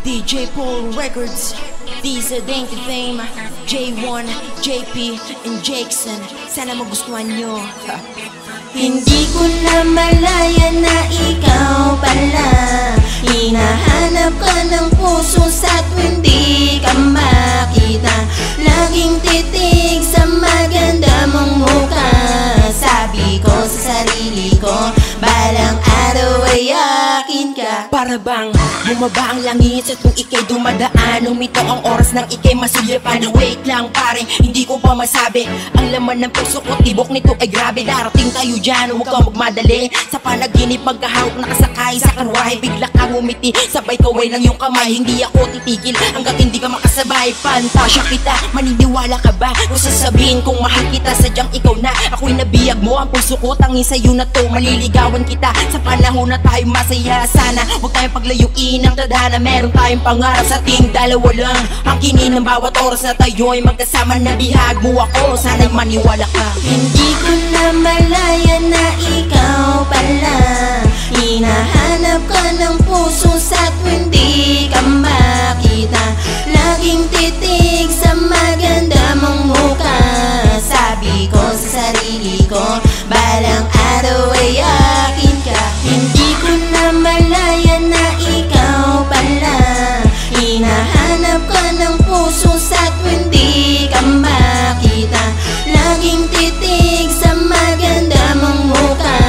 DJ Paul Records, these are Dainty Fame, J1, JP, and Jackson. Sana magustuhan nyo. Hindi ko na malaya na ikaw pala. Hinahanap ka ng puso sa tuwing di ka makita. Laging titig sa maganda mong mukha. Sabi ko sa sarili ko, balang araw ay akin ka. Para bang bumaba ang langit sa tuwing ikay dumadaan. Umito ang oras ng ikay masulipan. Wait lang pare, hindi ko pa masabi. Ang laman ng puso ko, tibok nito ay grabe. Darating tayo dyan, huwag kang magmadali. Sa panaginip, magkahawak nakasakay sa karwahe. Bigla kang umiti, sabay kaway ng iyong kamay. Hindi ako titigil hanggat hindi ka makasabay. Pantasya kita, maniniwala ka ba? Kung sasabihin kung mahal kita, sadyang ikaw na. Ako'y nabiyag mo, ang puso ko tanging sa'yo na to. Maliligawan kita sa panahon na tayo masaya. Sana huwag tayong paglayuin ang tadhana. Meron tayong pangarap sa ating dalawa lang. Ang kinin ng bawat oras na tayo'y magkasama. Nabihag mo ako, sana'y maniwala ka. Hindi ko na malaya na ikaw pala. Hinahanap ka ng puso sa tuwing di ka makita. Laging titig sa maganda mong mukha. Sabi ko sa sarili ko, balang araw ay akin ka. Hindi ko na malaya na ikaw pala. Hinahanap ka ng puso sa tuwing di ka makita. Laging titig sa maganda mong mukha.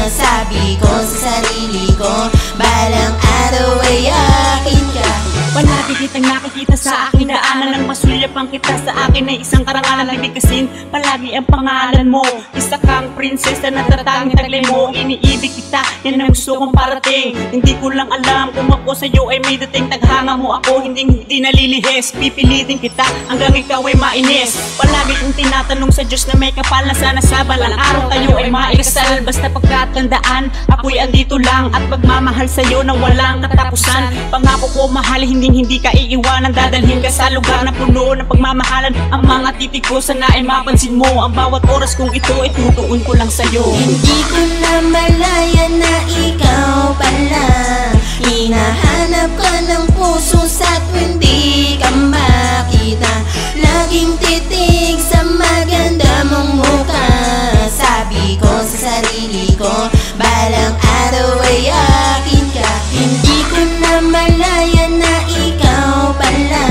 Sabi ko sa sarili ko, balang araw ay akin ka. Palagi kitang nakikita sa akin, daanan ng masulyapang kita. Sa akin ay isang karangalan na bigkasin. Palagi ang pangalan mo, isa kang prinsesa na tatanging taglay mo. Iniibig kita, yan ang gusto kong parating. Hindi ko lang alam kung ako sa'yo ay may dating. Taghanga mo ako, hindi nalilihis. Pipilitin kita hanggang ikaw ay mainis. Palagi kong tinatanong sa Diyos na may kapal na sana sa balang araw tayo ay maikasal. Basta pagkatandaan, ako'y andito lang at pagmamahal sa'yo na walang katapusan. Pangako ko mahal, hindi ka iiwanan. Dadalhin ka sa lugar na puno ng pagmamahalan. Ang mga titig ko sana ay mapansin mo. Ang bawat oras kong ito ay tutuon ko lang sa'yo. Hindi ko na malaya na ikaw pala. Hinahanap ka ng puso sa tuwing di ka makita. Laging titig sa maganda mong mukha. Sabi ko sa sarili ko, balang araw ay akin ka. Hindi ko na malaya na ikaw pala.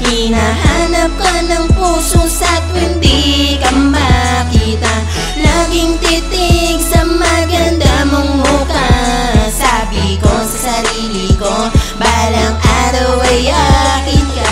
Hinahanap ka ng puso sa tuwing di ka makita. Laging titig sa maganda mong mukha. Sabi ko sa sarili ko, balang araw ay akin ka.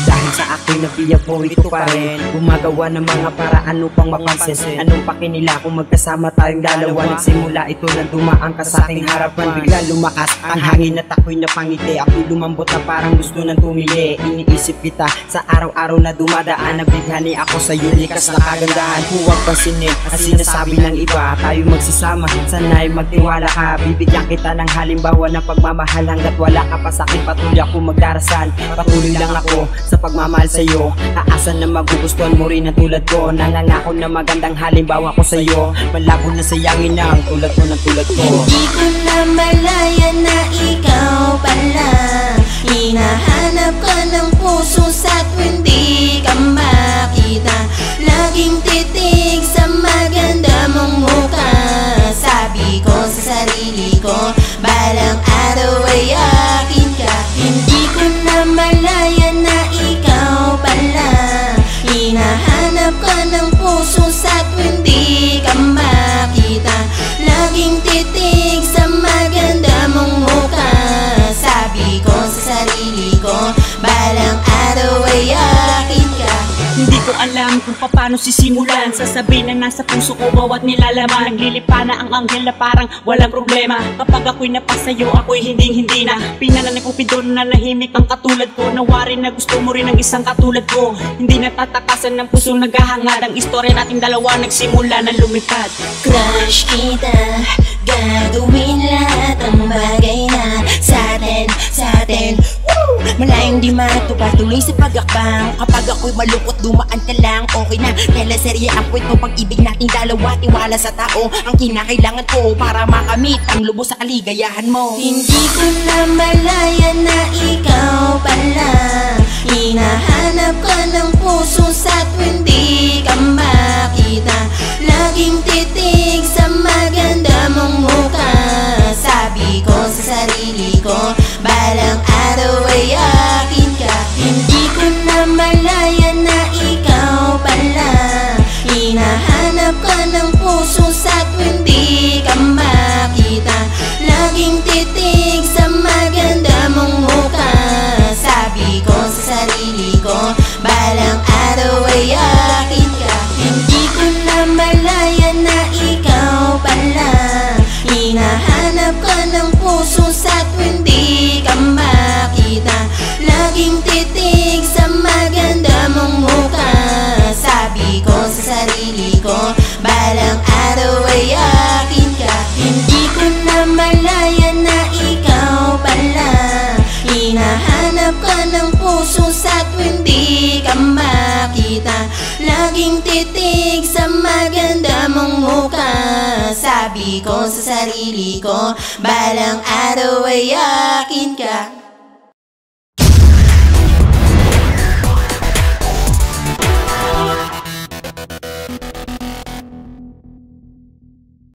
Dahil sa akin nabiyag mo, ito pa rin gumagawa ng mga paraan upang mapansin. Anong pakinila kung magkasama tayong dalawa? Nagsimula ito na dumaan ka sa aking harapan. Bigla lumakas ang hangin at ako'y napangiti. Ako'y lumambot na parang gusto nang tumili. Iniisip kita sa araw-araw na dumadaan. Nabighani ako sa iyo, likas na kagandahan. Huwag pansinin ang sinasabi ng iba. Tayo magsasama, sana'y magtiwala ka. Bibigyan kita ng halimbawa ng pagmamahal. Hanggat wala ka pa sa'kin, patuloy ako magdarasal. Patuloy lang ako sa pagmamahal sa'yo. Aasan na magugustuhan mo rin na tulad ko. Nangangako na magandang halimbawa ko sa'yo. Malabo na sayangin ang tulad mo ng tulad ko. Hindi ko na malaya na ikaw pala. Hinahanap ka ng puso sa tuwing di ka makita. Laging titig sa maganda mong mukha. Sabi ko sa sarili ko, balang araw ay akin ka. Hindi ko na malaya na ikaw pala. Hinahanap ka ng puso sa tuwing di ka makita. Laging titig sa maganda mong mukha. Sabi ko sa sarili ko, balang araw ay akin ka. Hindi ko alam kung paano sisimulan. Sasabihin na nasa puso ko bawat nilalaman. Naglilipa na ang anghel na parang walang problema. Kapag ako'y napasayo, ako'y hindi na. Pinanganak ko pidon na nahimik ang katulad ko. Nawarin na gusto mo rin ng isang katulad ko. Hindi natatakasan ng pusong naghahangad. Ang istorya nating dalawa nagsimula na lumipad. Crush kita, gagawin lahat ang bagay na sa atin. Malayong kong di matupad tuloy sa pagakbang. Kapag ako'y malungkot dumaan ka lang, okay na. Teleserye ang kwento pag-ibig nating dalawa. Tiwala sa tao ang kinakailangan ko para makamit ang lubos sa kaligayahan mo. Hindi ko na malaya na ikaw pala. Hinahanap ko ng puso sa tuwing di ka makita. Laging titig sa maganda mong mukha. Sabi ko sa sarili ko, balang araw ay akin ka. Hindi ko na malaya na ikaw pala. Hinahanap ko ng puso sa tuwing di ka makita. Laging titig sa maganda mong mukha. Sabi ko sa sarili ko, balang araw ay akin ka. Hindi ko na malaya na ikaw pala. Hinahanap ko ng puso sa tuwing di ka makita. Laging titig sa maganda mong mukha. Sabi ko sa sarili ko, balang araw ay akin ka. Hindi ko na malaya na ikaw pala. Hinahanap ko ng puso sa tuwing di ka makita. Laging titig sa maganda mong mukha. Sabi ko sa sarili ko, balang araw ay akin ka.